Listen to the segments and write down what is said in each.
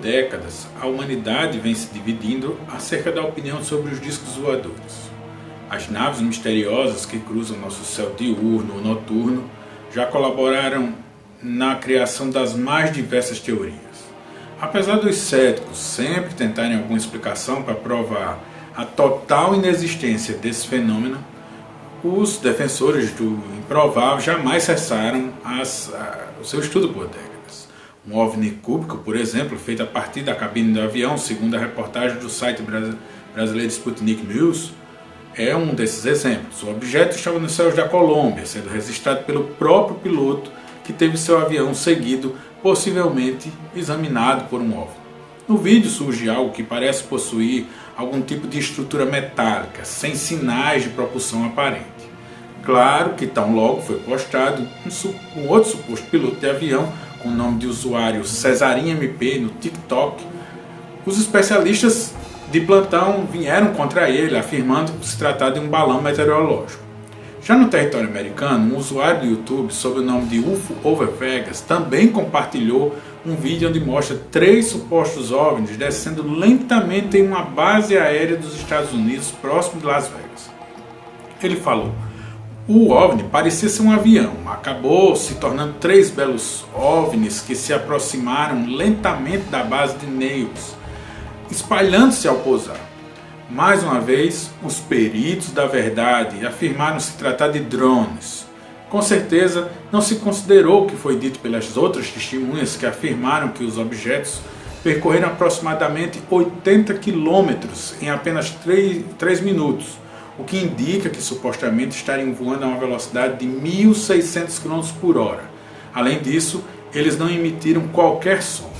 décadas, a humanidade vem se dividindo acerca da opinião sobre os discos voadores. As naves misteriosas que cruzam nosso céu diurno ou noturno já colaboraram na criação das mais diversas teorias. Apesar dos céticos sempre tentarem alguma explicação para provar a total inexistência desse fenômeno, os defensores do improvável jamais cessaram o seu estudo por décadas. Um OVNI cúbico, por exemplo, feito a partir da cabine do avião, segundo a reportagem do site brasileiro Sputnik News, é um desses exemplos. O objeto estava nos céus da Colômbia, sendo registrado pelo próprio piloto que teve seu avião seguido, possivelmente examinado por um OVNI. No vídeo surge algo que parece possuir algum tipo de estrutura metálica, sem sinais de propulsão aparente. Claro que tão logo foi postado um outro suposto piloto de avião com o nome de usuário CesarinMP no TikTok. Os especialistas de plantão vieram contra ele, afirmando que se tratava de um balão meteorológico. Já no território americano, um usuário do YouTube sob o nome de UFO Over Vegas também compartilhou um vídeo onde mostra 3 supostos OVNIs descendo lentamente em uma base aérea dos Estados Unidos próximo de Las Vegas. Ele falou: o OVNI parecia ser um avião, acabou se tornando 3 belos OVNIs que se aproximaram lentamente da base de Nails, espalhando-se ao pousar. Mais uma vez, os peritos da verdade afirmaram se tratar de drones. Com certeza, não se considerou o que foi dito pelas outras testemunhas que afirmaram que os objetos percorreram aproximadamente 80 quilômetros em apenas 3 minutos, o que indica que supostamente estariam voando a uma velocidade de 1.600 km por hora. Além disso, eles não emitiram qualquer som.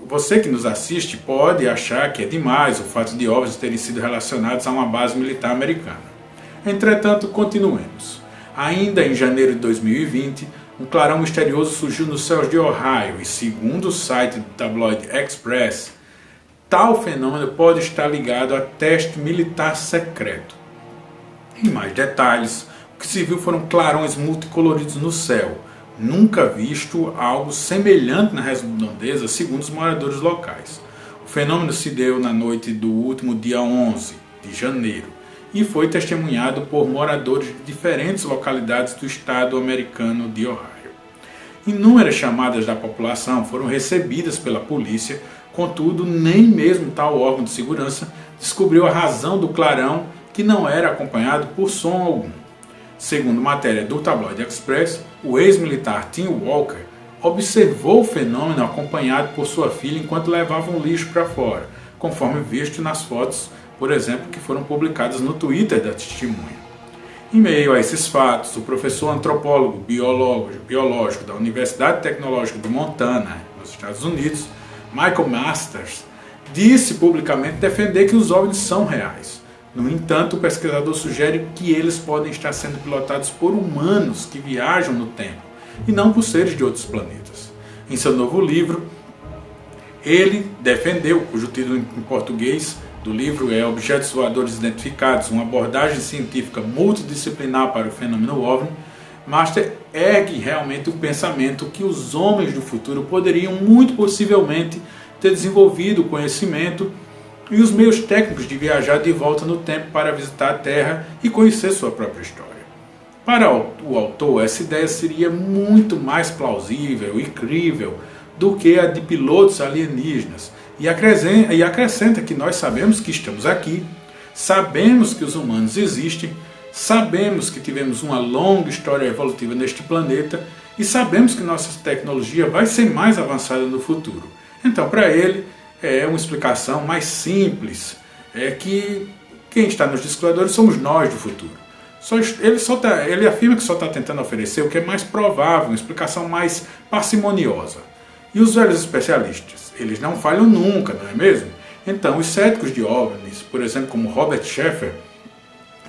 Você que nos assiste pode achar que é demais o fato de OVNIs terem sido relacionados a uma base militar americana. Entretanto, continuemos. Ainda em janeiro de 2020, um clarão misterioso surgiu nos céus de Ohio e, segundo o site do tabloide Express, tal fenômeno pode estar ligado a teste militar secreto. Em mais detalhes, o que se viu foram clarões multicoloridos no céu, nunca visto algo semelhante na redondeza, segundo os moradores locais. O fenômeno se deu na noite do último dia 11 de janeiro e foi testemunhado por moradores de diferentes localidades do estado americano de Ohio. Inúmeras chamadas da população foram recebidas pela polícia, contudo, nem mesmo tal órgão de segurança descobriu a razão do clarão, que não era acompanhado por som algum. Segundo matéria do tabloide Express, o ex-militar Tim Walker observou o fenômeno acompanhado por sua filha enquanto levavam lixo para fora, conforme visto nas fotos, por exemplo, que foram publicadas no Twitter da testemunha. Em meio a esses fatos, o professor antropólogo biológico da Universidade Tecnológica de Montana, nos Estados Unidos, Michael Masters, disse publicamente defender que os OVNIs são reais. No entanto, o pesquisador sugere que eles podem estar sendo pilotados por humanos que viajam no tempo, e não por seres de outros planetas. Em seu novo livro, ele defendeu, cujo título em português do livro é Objetos Voadores Identificados, uma abordagem científica multidisciplinar para o fenômeno OVNI, Master ergue realmente o pensamento que os homens do futuro poderiam muito possivelmente ter desenvolvido o conhecimento e os meios técnicos de viajar de volta no tempo para visitar a Terra e conhecer sua própria história. Para o autor, essa ideia seria muito mais plausível e crível do que a de pilotos alienígenas, e acrescenta que nós sabemos que estamos aqui, sabemos que os humanos existem, sabemos que tivemos uma longa história evolutiva neste planeta e sabemos que nossa tecnologia vai ser mais avançada no futuro. Então, para ele, é uma explicação mais simples, é que quem está nos discos voadores somos nós do futuro. Ele afirma que só está tentando oferecer o que é mais provável, uma explicação mais parcimoniosa. E os velhos especialistas, eles não falham nunca, não é mesmo? Então, os céticos de OVNIs, por exemplo, como Robert Sheffer,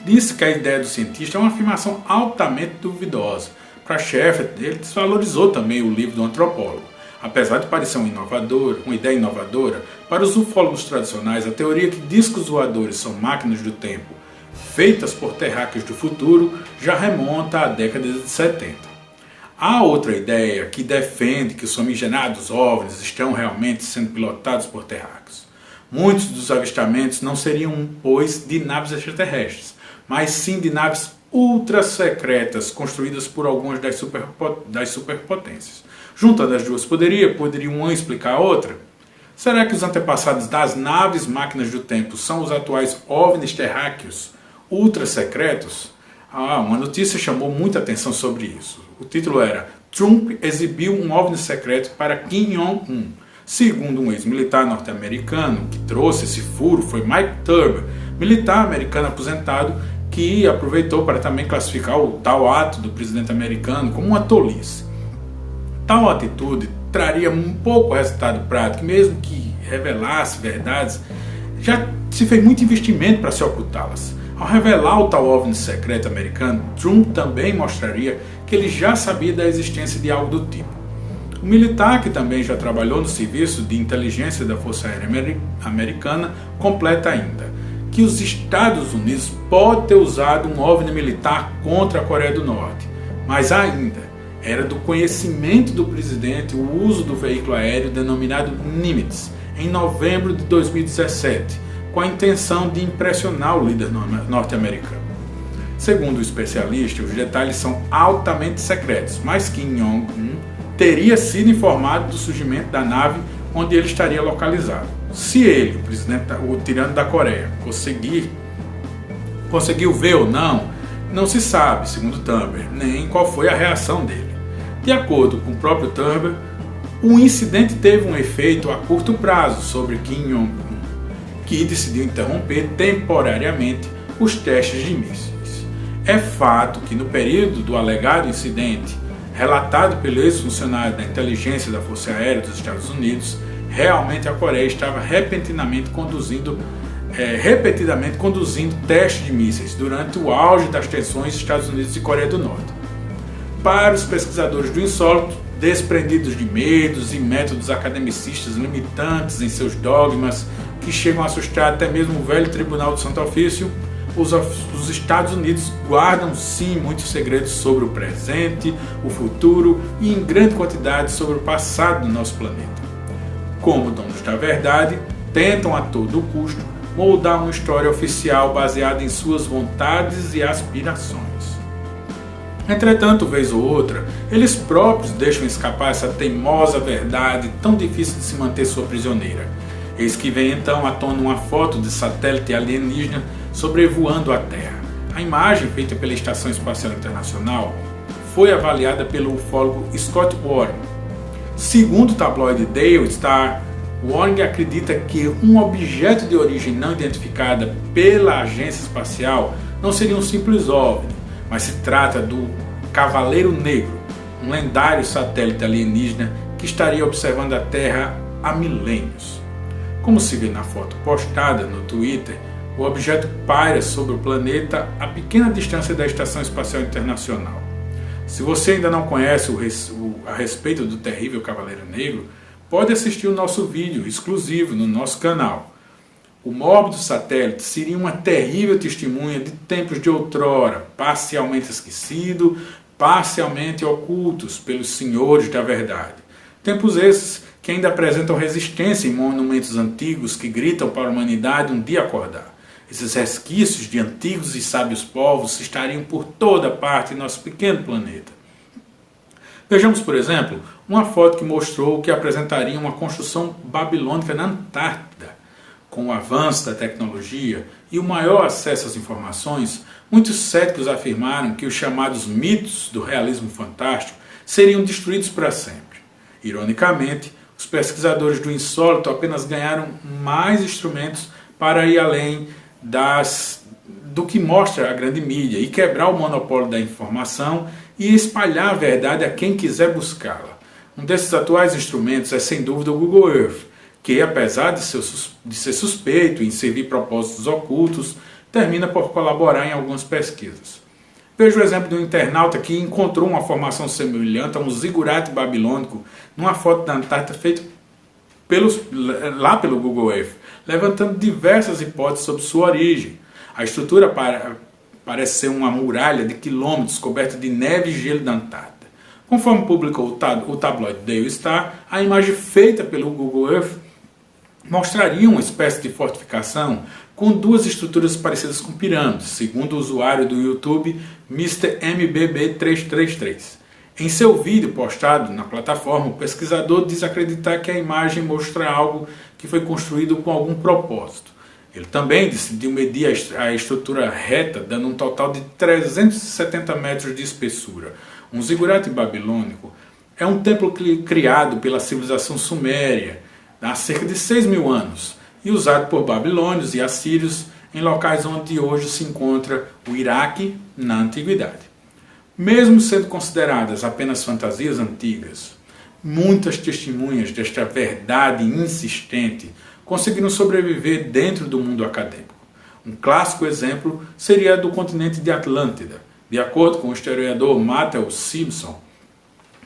disse que a ideia do cientista é uma afirmação altamente duvidosa. Para Sheffer, ele desvalorizou também o livro do antropólogo. Apesar de parecer uma ideia inovadora, para os ufólogos tradicionais, a teoria que discos voadores são máquinas do tempo, feitas por terráqueos do futuro, já remonta à década de 70. Há outra ideia que defende que os famigerados OVNIs estão realmente sendo pilotados por terráqueos. Muitos dos avistamentos não seriam, pois, de naves extraterrestres, mas sim de naves ultra secretas construídas por algumas das superpotências. Juntando as duas, poderia uma explicar a outra? Será que os antepassados das naves máquinas do tempo são os atuais OVNIs terráqueos ultra secretos? Uma notícia chamou muita atenção sobre isso. O título era: Trump exibiu um OVNI secreto para Kim Jong-un. Segundo um ex-militar norte-americano que trouxe esse furo, foi Mike Turber, militar americano aposentado, que aproveitou para também classificar o tal ato do presidente americano como uma tolice. Tal atitude traria um pouco resultado prático, mesmo que revelasse verdades, já se fez muito investimento para se ocultá-las. Ao revelar o tal OVNI secreto americano, Trump também mostraria que ele já sabia da existência de algo do tipo. O militar, que também já trabalhou no serviço de inteligência da Força Aérea Americana, completa ainda que os Estados Unidos podem ter usado um OVNI militar contra a Coreia do Norte, mas ainda era do conhecimento do presidente o uso do veículo aéreo denominado Nimitz em novembro de 2017, com a intenção de impressionar o líder norte-americano. Segundo o especialista, os detalhes são altamente secretos, mas Kim Jong-un teria sido informado do surgimento da nave onde ele estaria localizado. Se ele, o tirano da Coreia, conseguiu ver ou não, não se sabe, segundo Turber, nem qual foi a reação dele. De acordo com o próprio Turber, o incidente teve um efeito a curto prazo sobre Kim Jong-un, que decidiu interromper temporariamente os testes de mísseis. É fato que no período do alegado incidente, relatado pelo ex-funcionário da inteligência da Força Aérea dos Estados Unidos, realmente a Coreia estava repetidamente conduzindo testes de mísseis durante o auge das tensões Estados Unidos e Coreia do Norte. Para os pesquisadores do insólito, desprendidos de medos e métodos academicistas limitantes em seus dogmas, que chegam a assustar até mesmo o velho Tribunal do Santo Ofício, os Estados Unidos guardam sim muitos segredos sobre o presente, o futuro e em grande quantidade sobre o passado do nosso planeta. Como donos da verdade, tentam a todo custo moldar uma história oficial baseada em suas vontades e aspirações. Entretanto, vez ou outra, eles próprios deixam escapar essa teimosa verdade tão difícil de se manter sua prisioneira. Eis que vem então à tona uma foto de satélite alienígena sobrevoando a Terra. A imagem, feita pela Estação Espacial Internacional, foi avaliada pelo ufólogo Scott Warren. Segundo o tabloide Daily Star, Warren acredita que um objeto de origem não identificada pela agência espacial não seria um simples OVNI, mas se trata do Cavaleiro Negro, um lendário satélite alienígena que estaria observando a Terra há milênios. Como se vê na foto postada no Twitter, o objeto paira sobre o planeta a pequena distância da Estação Espacial Internacional. Se você ainda não conhece a respeito do terrível Cavaleiro Negro, pode assistir o nosso vídeo exclusivo no nosso canal. O mórbido satélite seria uma terrível testemunha de tempos de outrora, parcialmente esquecido, parcialmente ocultos pelos senhores da verdade. Tempos esses que ainda apresentam resistência em monumentos antigos que gritam para a humanidade um dia acordar. Esses resquícios de antigos e sábios povos estariam por toda parte em nosso pequeno planeta. Vejamos, por exemplo, uma foto que mostrou que apresentaria uma construção babilônica na Antártida. Com o avanço da tecnologia e o maior acesso às informações, muitos céticos afirmaram que os chamados mitos do realismo fantástico seriam destruídos para sempre. Ironicamente, os pesquisadores do insólito apenas ganharam mais instrumentos para ir além do que mostra a grande mídia e quebrar o monopólio da informação e espalhar a verdade a quem quiser buscá-la. Um desses atuais instrumentos é sem dúvida o Google Earth, que apesar de ser suspeito em servir propósitos ocultos, termina por colaborar em algumas pesquisas. Veja o exemplo de um internauta que encontrou uma formação semelhante a um zigurate babilônico numa foto da Antártida feita pelo Google Earth, levantando diversas hipóteses sobre sua origem. A estrutura parece ser uma muralha de quilômetros coberta de neve e gelo da Antártida. Conforme publicou o tabloide Daily Star, a imagem feita pelo Google Earth mostraria uma espécie de fortificação com duas estruturas parecidas com pirâmides, segundo o usuário do YouTube Mr. MBB333. Em seu vídeo postado na plataforma, o pesquisador diz acreditar que a imagem mostra algo que foi construído com algum propósito. Ele também decidiu medir a estrutura reta, dando um total de 370 metros de espessura. Um zigurate babilônico é um templo criado pela civilização suméria há cerca de 6.000 anos e usado por babilônios e assírios em locais onde hoje se encontra o Iraque na antiguidade. Mesmo sendo consideradas apenas fantasias antigas, muitas testemunhas desta verdade insistente conseguiram sobreviver dentro do mundo acadêmico. Um clássico exemplo seria a do continente de Atlântida. De acordo com o historiador Matthew Simpson,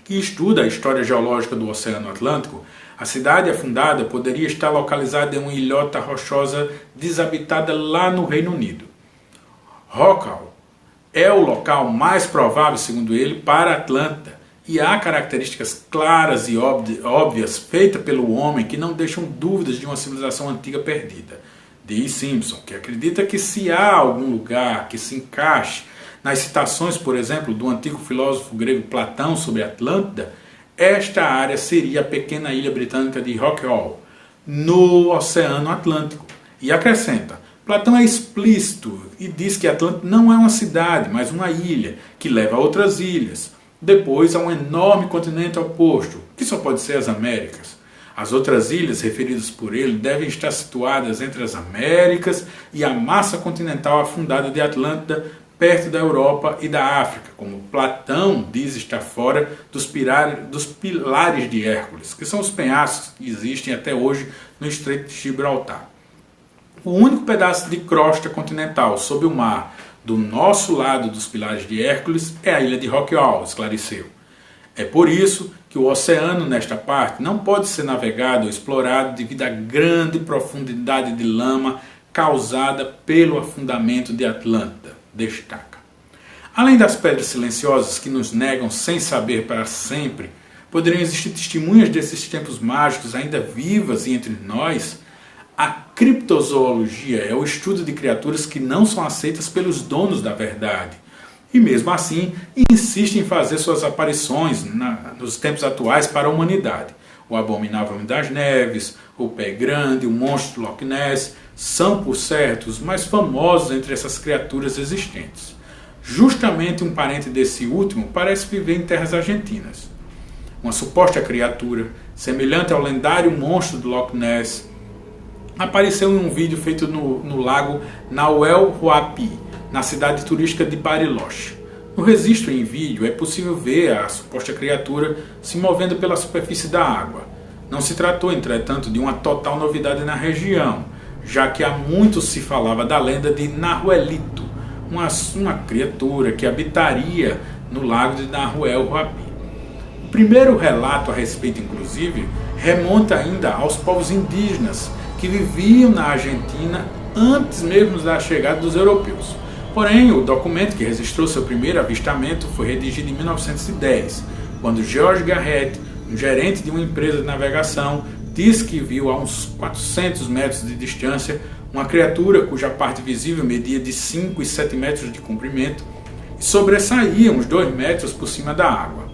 que estuda a história geológica do Oceano Atlântico, a cidade afundada poderia estar localizada em uma ilhota rochosa desabitada lá no Reino Unido. Rockall é o local mais provável, segundo ele, para Atlântida, e há características claras e óbvias feitas pelo homem que não deixam dúvidas de uma civilização antiga perdida. Diz Simpson, que acredita que se há algum lugar que se encaixe nas citações, por exemplo, do antigo filósofo grego Platão sobre Atlântida, esta área seria a pequena ilha britânica de Rockall, no Oceano Atlântico. E acrescenta, Platão é explícito e diz que Atlântida não é uma cidade, mas uma ilha, que leva a outras ilhas. Depois há um enorme continente oposto, que só pode ser as Américas. As outras ilhas referidas por ele devem estar situadas entre as Américas e a massa continental afundada de Atlântida, perto da Europa e da África, como Platão diz estar fora dos pilares de Hércules, que são os penhascos que existem até hoje no Estreito de Gibraltar. O único pedaço de crosta continental sob o mar do nosso lado dos pilares de Hércules é a ilha de Rockall, esclareceu. É por isso que o oceano nesta parte não pode ser navegado ou explorado devido à grande profundidade de lama causada pelo afundamento de Atlântida, destaca. Além das pedras silenciosas que nos negam sem saber para sempre, poderiam existir testemunhas desses tempos mágicos ainda vivas e entre nós. A criptozoologia é o estudo de criaturas que não são aceitas pelos donos da verdade. E mesmo assim, insiste em fazer suas aparições nos tempos atuais para a humanidade. O abominável Homem das Neves, o Pé Grande, o monstro Loch Ness, são, por certo, os mais famosos entre essas criaturas existentes. Justamente um parente desse último parece viver em terras argentinas. Uma suposta criatura, semelhante ao lendário monstro do Loch Ness, apareceu em um vídeo feito no lago Nahuel Huapi, na cidade turística de Bariloche. No registro em vídeo é possível ver a suposta criatura se movendo pela superfície da água. Não se tratou, entretanto, de uma total novidade na região, já que há muito se falava da lenda de Nahuelito, uma criatura que habitaria no lago de Nahuel Huapi. O primeiro relato a respeito, inclusive, remonta ainda aos povos indígenas que viviam na Argentina antes mesmo da chegada dos europeus. Porém, o documento que registrou seu primeiro avistamento foi redigido em 1910, quando George Garrett, um gerente de uma empresa de navegação, diz que viu a uns 400 metros de distância uma criatura cuja parte visível media de 5 e 7 metros de comprimento e sobressaía uns 2 metros por cima da água.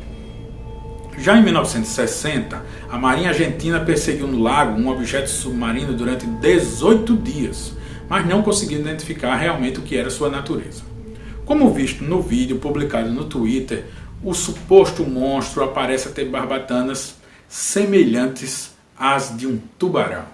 Já em 1960, a Marinha Argentina perseguiu no lago um objeto submarino durante 18 dias, mas não conseguiu identificar realmente o que era sua natureza. Como visto no vídeo publicado no Twitter, o suposto monstro aparece a ter barbatanas semelhantes às de um tubarão.